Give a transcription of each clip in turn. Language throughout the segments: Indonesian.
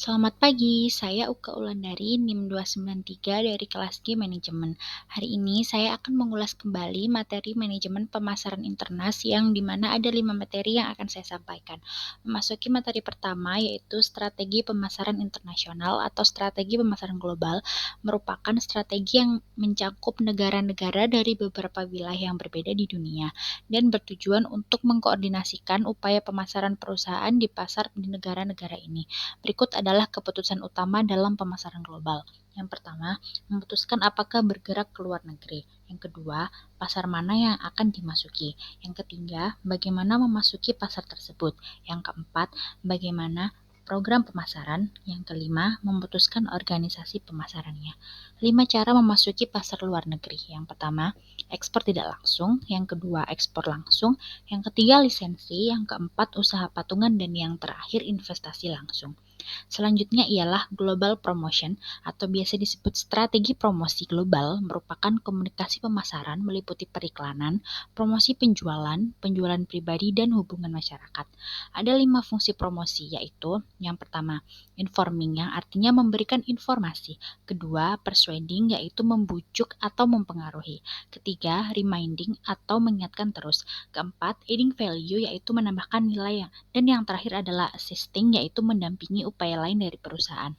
Selamat pagi, saya Uka Ulandari NIM 293 dari kelas G Manajemen. Hari ini saya akan mengulas kembali materi manajemen pemasaran internas yang dimana ada 5 materi yang akan saya sampaikan. Memasuki materi pertama yaitu strategi pemasaran internasional atau strategi pemasaran global merupakan strategi yang mencakup negara-negara dari beberapa wilayah yang berbeda di dunia dan bertujuan untuk mengkoordinasikan upaya pemasaran perusahaan di pasar di negara-negara ini. Berikut adalah keputusan utama dalam pemasaran global. Yang pertama, memutuskan apakah bergerak ke luar negeri. Yang kedua, pasar mana yang akan dimasuki. Yang ketiga, bagaimana memasuki pasar tersebut. Yang keempat, bagaimana program pemasaran. Yang kelima, memutuskan organisasi pemasarannya. 5 cara memasuki pasar luar negeri. Yang pertama, ekspor tidak langsung. Yang kedua, ekspor langsung. Yang ketiga, lisensi. Yang keempat, usaha patungan. Dan yang terakhir, investasi langsung. Selanjutnya ialah global promotion atau biasa disebut strategi promosi global merupakan komunikasi pemasaran meliputi periklanan, promosi penjualan, penjualan pribadi, dan hubungan masyarakat. Ada 5 fungsi promosi yaitu yang pertama, informing yang artinya memberikan informasi. Kedua, persuading yaitu membujuk atau mempengaruhi. Ketiga, reminding atau mengingatkan terus. Keempat, adding value yaitu menambahkan nilai dan yang terakhir adalah assisting yaitu mendampingi upaya lain dari perusahaan.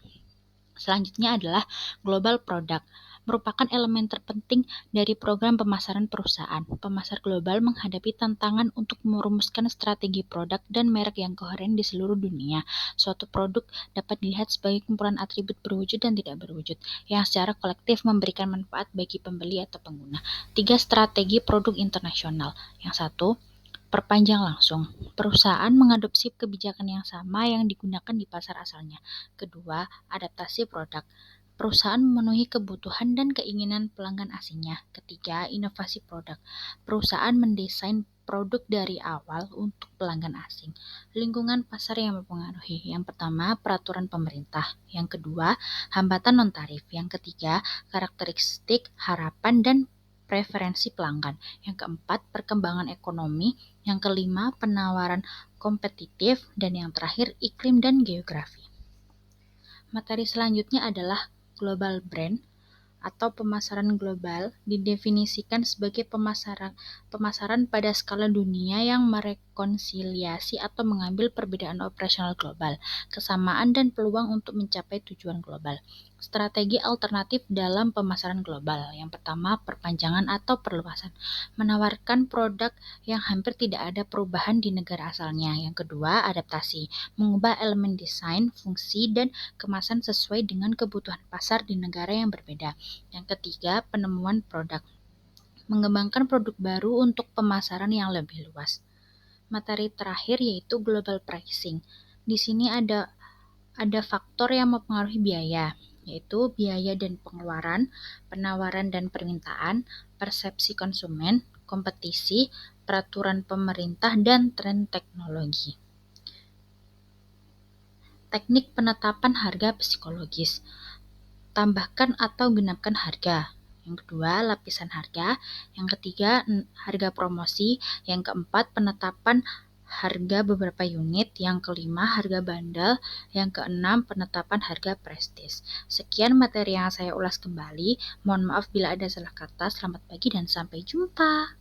Selanjutnya adalah global product, merupakan elemen terpenting dari program pemasaran perusahaan. Pemasar global menghadapi tantangan untuk merumuskan strategi produk dan merek yang koheren di seluruh dunia. Suatu produk dapat dilihat sebagai kumpulan atribut berwujud dan tidak berwujud, yang secara kolektif memberikan manfaat bagi pembeli atau pengguna. 3 strategi produk internasional. Yang satu, perpanjang langsung. Perusahaan mengadopsi kebijakan yang sama yang digunakan di pasar asalnya. Kedua, adaptasi produk. Perusahaan memenuhi kebutuhan dan keinginan pelanggan asingnya. Ketiga, inovasi produk. Perusahaan mendesain produk dari awal untuk pelanggan asing. Lingkungan pasar yang mempengaruhi. Yang pertama, peraturan pemerintah. Yang kedua, hambatan non-tarif. Yang ketiga, karakteristik, harapan, dan preferensi pelanggan. Yang keempat, perkembangan ekonomi. Yang kelima, penawaran kompetitif. Dan yang terakhir, iklim dan geografi. Materi selanjutnya adalah global brand atau pemasaran global didefinisikan sebagai pemasaran pada skala dunia yang merekonsiliasi atau mengambil perbedaan operasional global, kesamaan dan peluang untuk mencapai tujuan global. Strategi alternatif dalam pemasaran global. Yang pertama, perpanjangan atau perluasan, menawarkan produk yang hampir tidak ada perubahan di negara asalnya. Yang kedua, adaptasi, mengubah elemen desain, fungsi, dan kemasan sesuai dengan kebutuhan pasar di negara yang berbeda. Yang ketiga, penemuan produk, mengembangkan produk baru untuk pemasaran yang lebih luas. Materi terakhir yaitu global pricing. Di sini ada faktor yang mempengaruhi biaya, yaitu biaya dan pengeluaran, penawaran dan permintaan, persepsi konsumen, kompetisi, peraturan pemerintah, dan tren teknologi. Teknik penetapan harga psikologis. Tambahkan atau genapkan harga. Yang kedua, lapisan harga. Yang ketiga, harga promosi. Yang keempat, penetapan harga beberapa unit. Yang kelima, harga bandel. Yang keenam, penetapan harga prestis. Sekian materi yang saya ulas kembali. Mohon maaf bila ada salah kata. Selamat pagi dan sampai jumpa.